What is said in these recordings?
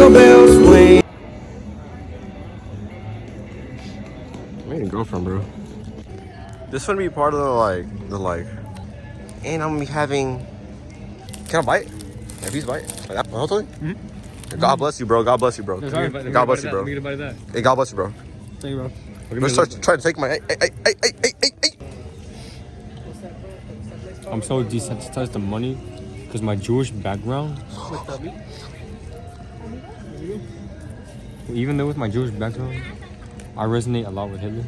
Jingle bells swing. I made a girlfriend, bro. This is gonna be part of the like, and I'm gonna be having. Can I bite? Can I please bite? Like that? Hopefully. Mm-hmm. God bless you, bro. God bless you, bro. No, God bless you, bro. Hey, God bless you, bro. Thank you, bro. Let's start trying to take my. Hey. I'm so desensitized to money because my Jewish background. Even though with my Jewish background, I resonate a lot with Hitler.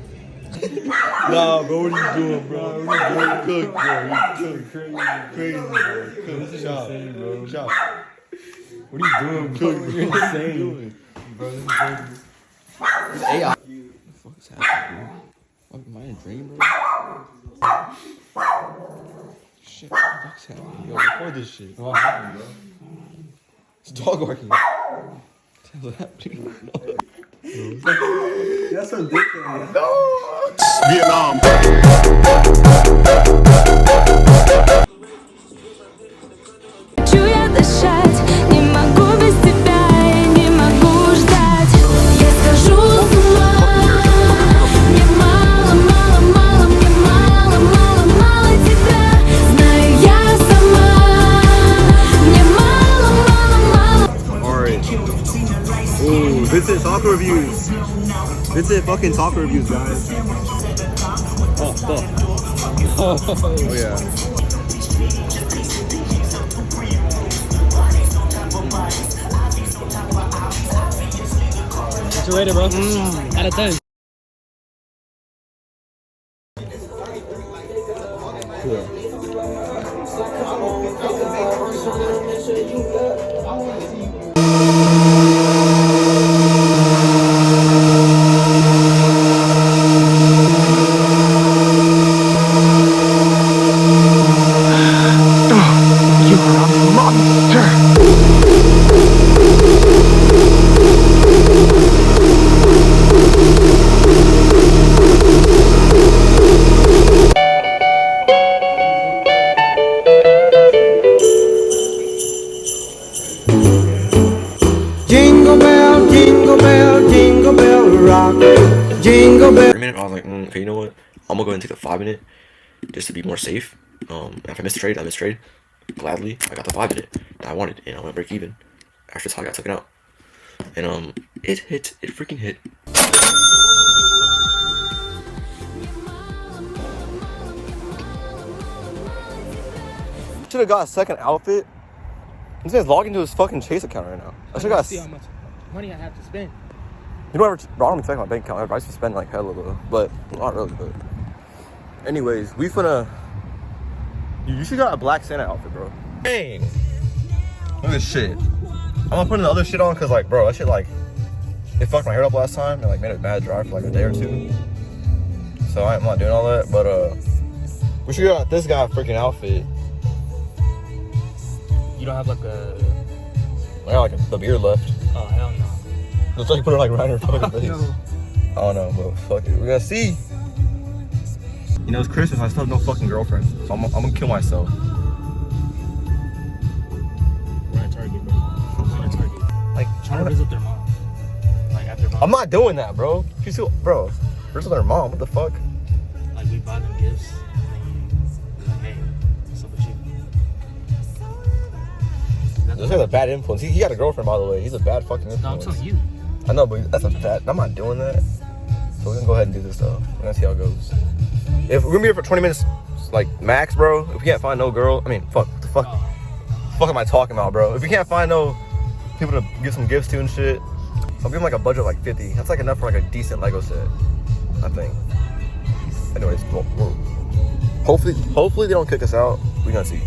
Nah, bro, what are you doing, bro? What are you doing? Cook, bro. You cook crazy, bro. Cook, chop, bro. Chop. What are you doing, cook? You're insane, bro. This is crazy. AI. What the fuck is happening, bro? Am I in a dream, bro? Shit, what the fuck's happening? Yo, record this shit. What happened, bro? It's dog barking. What's happening? That's some dick thing. No! Vietnam. Чуя дышать, не могу без тебя, я не могу ждать. Я схожу с ума. Мне мало, мало, мало, мне мало, мало, мало тебя. Знаю я сама. Мне мало, мало, мало. Alright. Ooh, Vincent soccer reviews. Vincent fucking soccer reviews, guys. Oh, fuck. Oh, yeah. Catch you later, bro. Out of 10. Jingle bell, jingle bell, jingle bell rock. Jingle bell. For a minute, I was like, okay, you know what? I'm gonna go ahead and take the 5-minute just to be more safe. If I miss a trade, I miss trade. Gladly, I got the 5-minute that I wanted, and I'm gonna break even. After this, I got taken out, and it hit. It freaking hit. Should have got a second outfit. This man's logging into his fucking Chase account right now. I should have got. See how much money I have to spend. You know what? Bro, I don't even check my bank account. I used to spend like hella though, but not really. But anyways, we finna. You should got a black Santa outfit, bro. Dang. Look at this shit. I'm gonna put the other shit on because, like, bro, that shit like it fucked my hair up last time and like made it bad dry for like a day or two. So I'm not doing all that, but we should got this guy a freaking outfit. You don't have like a. I got like the beard left. Oh, hell no. Looks like you put it like right in her fucking face. No. I don't know, but fuck it. We're gonna see. You know, it's Christmas. I still have no fucking girlfriend, so I'm gonna kill myself. We're at Target, bro. We're at Target. Like, Trying to visit their mom. Like after mom. I'm not doing that, bro. She's still, bro. Visit their mom. What the fuck? Like we buy them gifts. And then like, hey, what's up with you? This guy's a bad influence. He got a girlfriend, by the way. He's a bad fucking influence. No, I'm telling you. I know, but that's a bad. I'm not doing that. So we're gonna go ahead and do this though. We're gonna see how it goes. If we're gonna be here for 20 minutes, like max, bro. If we can't find no girl, I mean, fuck. What the fuck? Fuck am I talking about, bro? If we can't find no people to give some gifts to and shit, so I'll give them like a budget of like 50. That's like enough for like a decent Lego set, I think. Anyways, hopefully they don't kick us out. We're gonna see.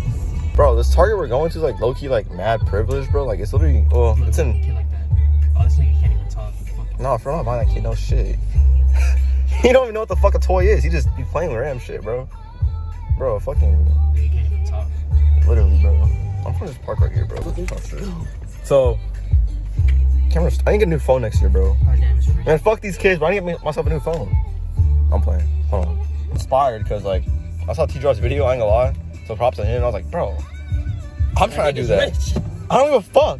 Bro, this Target we're going to is like low-key like mad privilege, bro. Like it's literally, well, it's in. Kid like that. Oh, this nigga can't even talk. No, if I'm not buying that kid no shit. He don't even know what the fuck a toy is. He just be playing with Ram shit, bro. Bro, fucking. Nigga can't even talk. Literally, bro. I'm gonna just park right here, bro. So, cameras. I need to get a new phone next year, bro. Man, fuck these kids, bro. I need to get myself a new phone. I'm playing. Hold on. Inspired because like I saw T-Draw's video. I ain't gonna lie. So props to him. I was like, bro, I'm trying to do that. I don't give a fuck.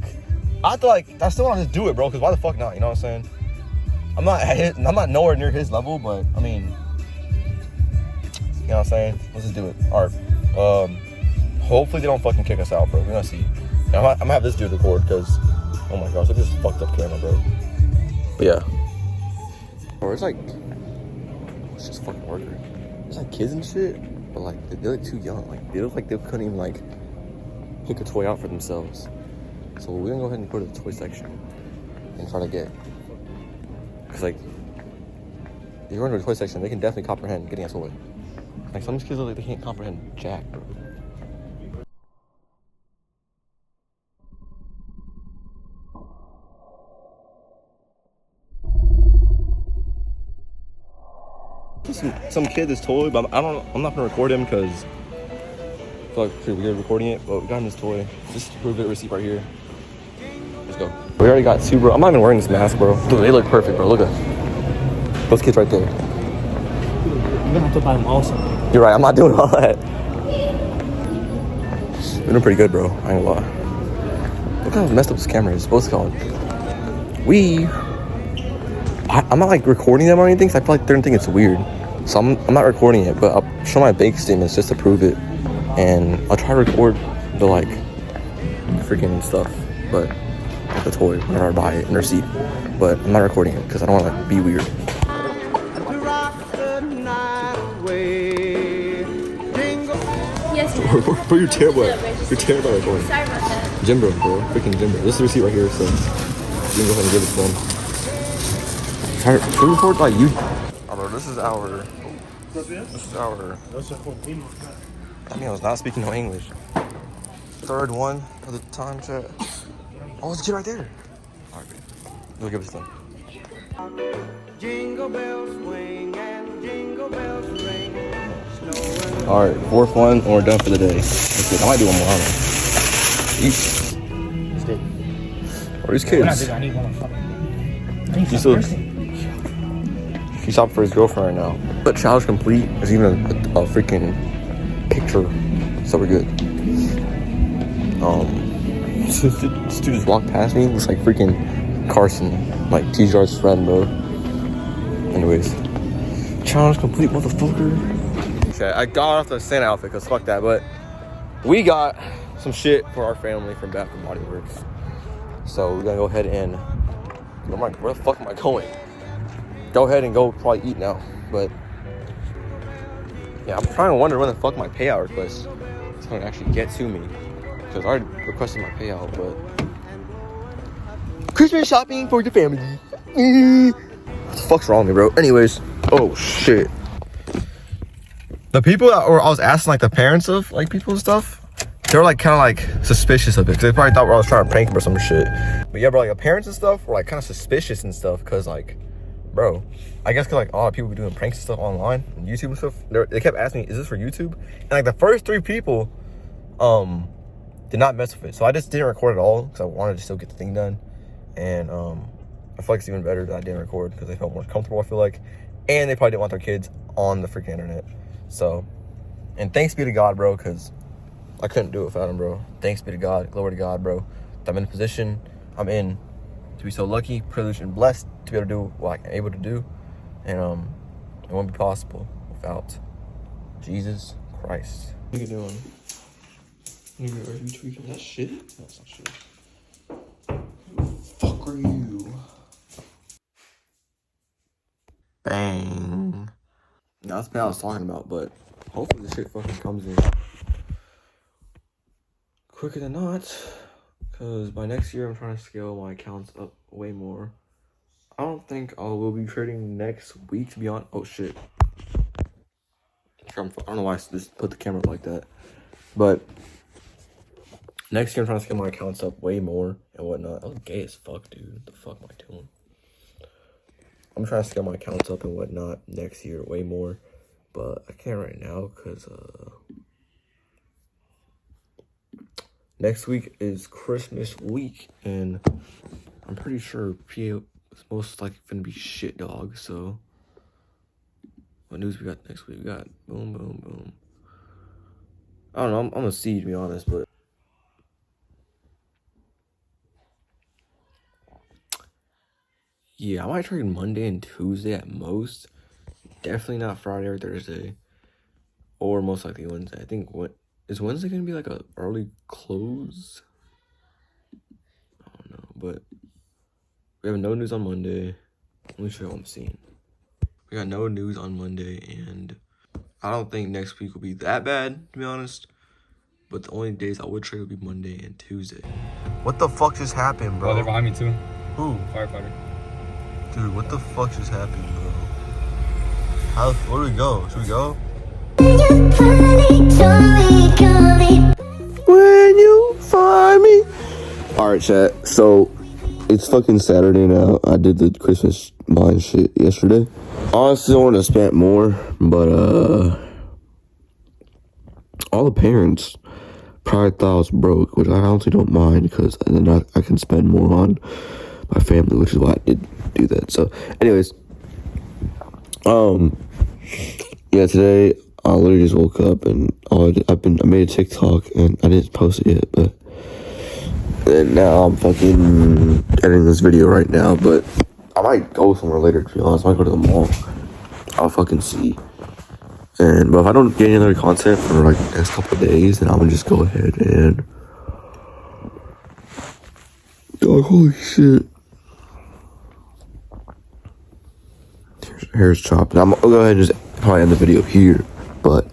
I feel like I still want to just do it, bro. Cause why the fuck not? You know what I'm saying? I'm not nowhere near his level, but I mean, you know what I'm saying? Let's just do it. All right. Hopefully they don't fucking kick us out, bro. We're gonna see. And I'm gonna have this dude record, cause oh my gosh, look at this fucked up camera, bro. But yeah. Or it's like, it's just a fucking worker. It's like kids and shit, but like they're like too young. Like they look like they couldn't even like pick a toy out for themselves. So we're gonna go ahead and go to the toy section and try to get. Cause like, if you're going to the toy section, they can definitely comprehend getting a toy. Like some kids, like they can't comprehend jack, bro. Some kid this toy, but I'm not gonna record him because I feel like it's pretty weird recording it. But we got him this toy. Just prove it, receipt right here. Let's go. We already got two, bro. I'm not even wearing this mask, bro. Dude, they look perfect, bro. Look at those kids right there. You're gonna have to buy them also. You're right. I'm not doing all that. We're doing pretty good, bro. I ain't gonna lie. Look how messed up this camera is. What's it called? I'm not like recording them or anything, because I feel like they're gonna think it's weird. So I'm not recording it, but I'll show my bank statements just to prove it. And I'll try to record the like freaking stuff, but like the toy whenever I buy it and receipt. But I'm not recording it because I don't want to like be weird. To rock the night away. Jingle. Yes. Bro, you're terrible. You're terrible at recording. Sorry about that. Jim bro, freaking Jim bro. This is the receipt right here, so you can go ahead and give it to them. Can we record like you? Oh, bro, this is our. I mean, I was not speaking no English. Third one of the time chat. Oh, it's a kid right there. Alright, we'll give it to them. Jingle bells swing and jingle bells ring. Snowing. Alright, fourth one, and we're done for the day. That's it. I might do one more. I don't know. Let's do it. Or these kids. I need one fucking. He's still. He's shopping for his girlfriend right now. But challenge complete. There's even a freaking picture, so we're good. This dude just walked past me. Looks like freaking Carson, like T-Jar's friend, bro. Anyways, challenge complete, motherfucker. Okay, I got off the Santa outfit because fuck that. But we got some shit for our family from Bath and Body Works. So we're gonna go ahead and. Where the fuck am I going? Go ahead and go probably eat now. But yeah, I'm trying to wonder when the fuck my payout request is going to actually get to me. Because I already requested my payout, but Christmas shopping for your family. What the fuck's wrong with me, bro? Anyways, oh shit. The people that I was asking, like the parents of like people and stuff, they were like kind of like suspicious of it. Because they probably thought I was trying to prank them or some shit. But yeah, bro, like the parents and stuff were like kind of suspicious and stuff. Because like, bro, I guess because like a lot of people be doing pranks and stuff online on YouTube and stuff. They kept asking me, is this for YouTube? And like the first 3 people did not mess with it. So I just didn't record at all because I wanted to still get the thing done. And I feel like it's even better that I didn't record because they felt more comfortable, I feel like. And they probably didn't want their kids on the freaking internet. So, and thanks be to God, bro, because I couldn't do it without him, bro. Thanks be to God, glory to God, bro. I'm in the position I'm in to be so lucky, privileged, and blessed to be able to do what I'm able to do. And it won't be possible without Jesus Christ. What are you doing? Are you tweaking that shit? That's not shit. Who the fuck are you? Bang. No, that's what I was talking about, but hopefully this shit fucking comes in quicker than not. Because by next year, I'm trying to scale my accounts up way more. I don't think I will be trading next week, to be honest. Oh, shit. I don't know why I just put the camera up like that. But next year, I'm trying to scale my accounts up way more and whatnot. I was gay as fuck, dude. What the fuck am I doing? I'm trying to scale my accounts up and whatnot next year way more. But I can't right now because next week is Christmas week. And I'm pretty sure PA is most likely going to be shit, dog. So what news we got next week? We got boom, boom, boom. I don't know. I'm going to see, to be honest, but Yeah, I might trade Monday and Tuesday at most. Definitely not Friday or Thursday. Or most likely Wednesday. I think what is Wednesday gonna be like a early close? I don't know, but we have no news on Monday. Let me show you what I'm seeing. We got no news on Monday, and I don't think next week will be that bad, to be honest. But the only days I would trade would be Monday and Tuesday. What the fuck just happened, bro? Oh, they're behind me too. Who? Firefighter. Dude, what the fuck just happened, bro? Where do we go? Should we go? When you find me. Alright, chat. So, it's fucking Saturday now. I did the Christmas buying shit yesterday. Honestly, I would have spent more, but, all the parents probably thought I was broke, which I honestly don't mind because then I can spend more on my family, which is why I did do that. So, anyways, yeah, today I literally just woke up and I made a TikTok and I didn't post it yet, but and now I'm fucking editing this video right now. But I might go somewhere later, to be honest. I might go to the mall. I'll fucking see. But if I don't get any other content for like the next couple of days, then I'm gonna just go ahead and dog, holy shit. Hair's chopped. I'm gonna go ahead and just probably end the video here. But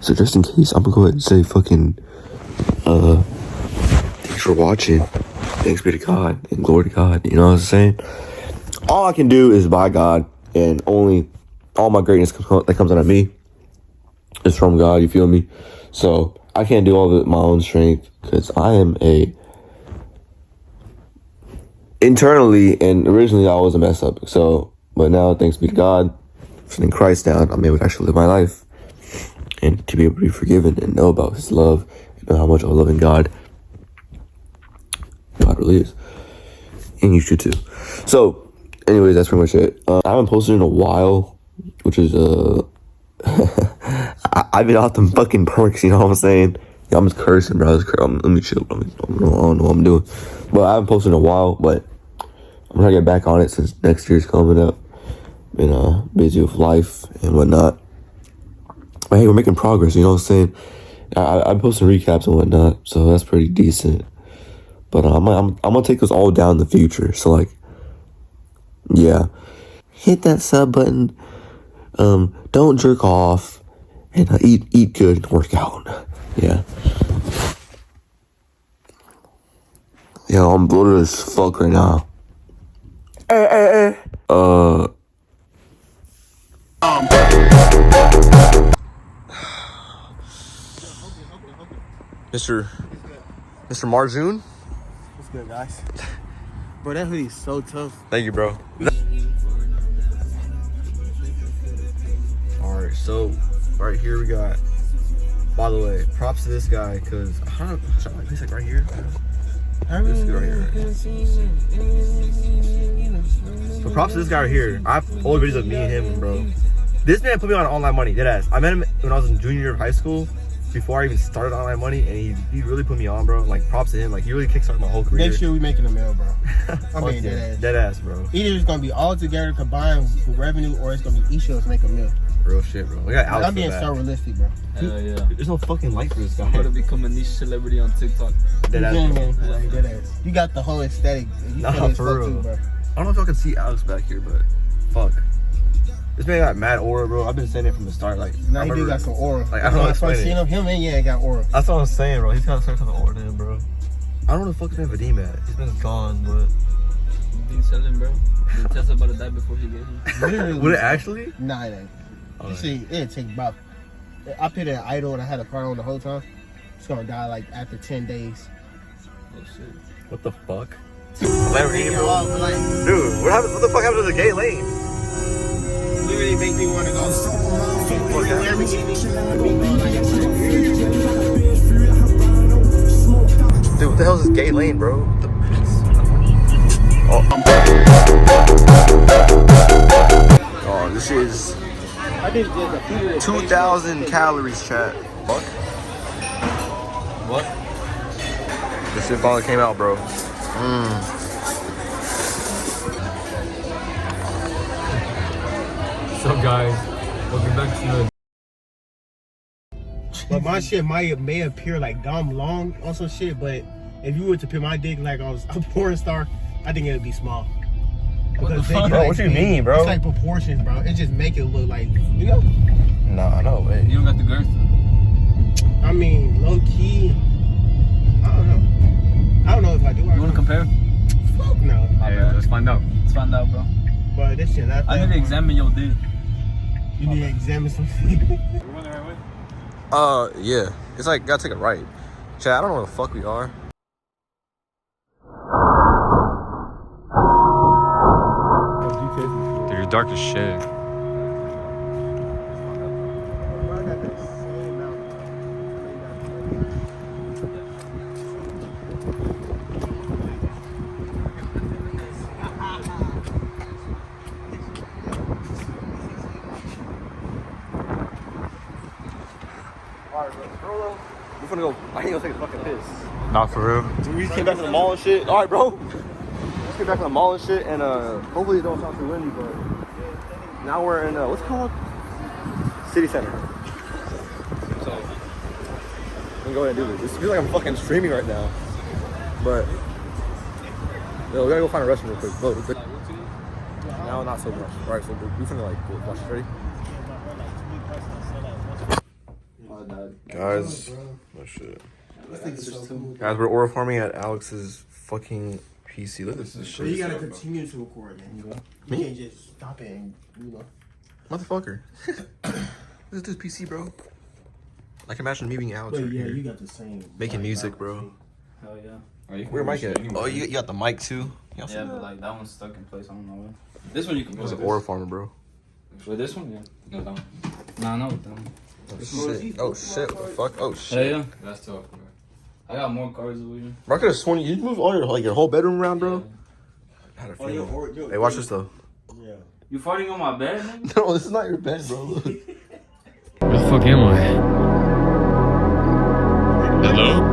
so just in case, I'm gonna go ahead and say fucking thanks for watching. Thanks be to God and glory to God. You know what I'm saying? All I can do is by God, and only all my greatness that comes out of me is from God, you feel me? So I can't do all of it my own strength because I am internally and originally I was a mess up. So, but now thanks be to God, sending Christ down, I'm able to actually live my life and to be able to be forgiven and know about His love and know how much of a loving God really is. And you should too. So, anyways, that's pretty much it. I haven't posted in a while, which is I've been off them fucking perks, you know what I'm saying? Yeah, I'm just cursing, bro. Let me chill. I don't know what I'm doing. But I haven't posted in a while, but I'm trying to get back on it since next year's coming up. Been busy with life and whatnot. But hey, we're making progress, you know what I'm saying? I'm posting recaps and whatnot, so that's pretty decent. But I'm gonna take this all down in the future. So like, yeah. Hit that sub button. Don't jerk off, and eat good and work out. Yeah. Yo, I'm bloated as fuck right now. Mr. Marjoon. What's good, guys? Bro, that hoodie's so tough. Thank you, bro. Alright, so right here we got, by the way, props to this guy, because I don't know, should I place like right here? This dude right here. So props to this guy right here. I have old videos of me and him, bro. This man put me on online money, deadass. I met him when I was in junior year of high school, before I even started online money, and he really put me on, bro. Like, props to him. Like, he really kickstarted my whole career. Next year we making a meal, bro. I mean, deadass, bro. Either it's gonna be all together combined for revenue, or it's gonna be each of us make a meal. Real shit, bro. We got Alex. I'm being so realistic, bro. Hell yeah. There's no fucking light for this guy. I'm about to become a niche celebrity on TikTok. Deadass. You got the whole aesthetic. You Nah, for real. Too, bro. I don't know if y'all can see Alex back here, but fuck. This man got mad aura, bro. I've been saying it from the start. Like, now he do got some aura. Like, I don't know how to explain it. Him and yeah, got aura. That's what I'm saying, bro. He's got a certain type of aura to him, bro. I don't know where the fuck is Vadim at. He's been gone, but He's been selling, bro. Just about to die before he gets here. Would it actually? Nah, it ain't. You see, it'd take about. I put it in idle and I had a car on the whole time. It's gonna die like after 10 days. Oh shit. What the fuck? Dude, what happened? What the fuck happened to the gay lane? Literally make me want to go. Dude, what the hell is this gay lane, bro? Oh, this is 2,000 calories, chat. Fuck. What? This shit finally came out, bro. guys? Welcome back to the. But my shit may appear like dumb long on some shit, but if you were to put my dick like I was a porn star, I think it'd be small. Because they get, Bro, like, what you mean, bro? It's like proportions, bro. It just make it look like, you know? Nah, no way. You don't got the girth. I mean, low key, I don't know. I don't know if I do. You wanna compare? Fuck no. Yeah, let's find out. Let's find out, bro. But this shit, I need to examine your dick. You need to examine something. Yeah. It's like, gotta take it right. Chad, I don't know where the fuck we are. Dude, you're dark as shit. Alright, bro. We're finna go. I ain't gonna take a fucking piss. Not for real. We just came back to the mall and shit. Alright, bro. We just came back to the mall and shit, and hopefully it don't sound too windy, but now we're in, what's it called? City Center. So, we can go ahead and do this. It feels like I'm fucking streaming right now. But, yo, we gotta go find a restroom real quick. Look, now not so much. Alright, so we finna like, watch this. Ready? Guys, oh shit. Guys, we're order farming at Alex's fucking PC. Look at this So shit. you gotta continue to record, man. You know? You Me? can't just stop it and, you know. Motherfucker. This is this PC, bro. I can imagine me being Alex But right yeah, here. you got the same. Making music, bro. Hell yeah. Where mic at? Oh, you got the mic too? Yeah, but like that one's stuck in place. I don't know where. This one you can It go was with an order farmer, bro. With this one, yeah. No, that one. Nah, no, that one. Oh shit. Oh shit. What the fuck? Oh Hell shit. yeah. That's tough, bro. I got more cards over here. Bro, I could have sworn you moved all your your whole bedroom around, bro. I had a feeling. Hey, watch this though. Yeah. You farting on my bed, man? No, this is not your bed, bro. Look. Where the fuck am I? Hello?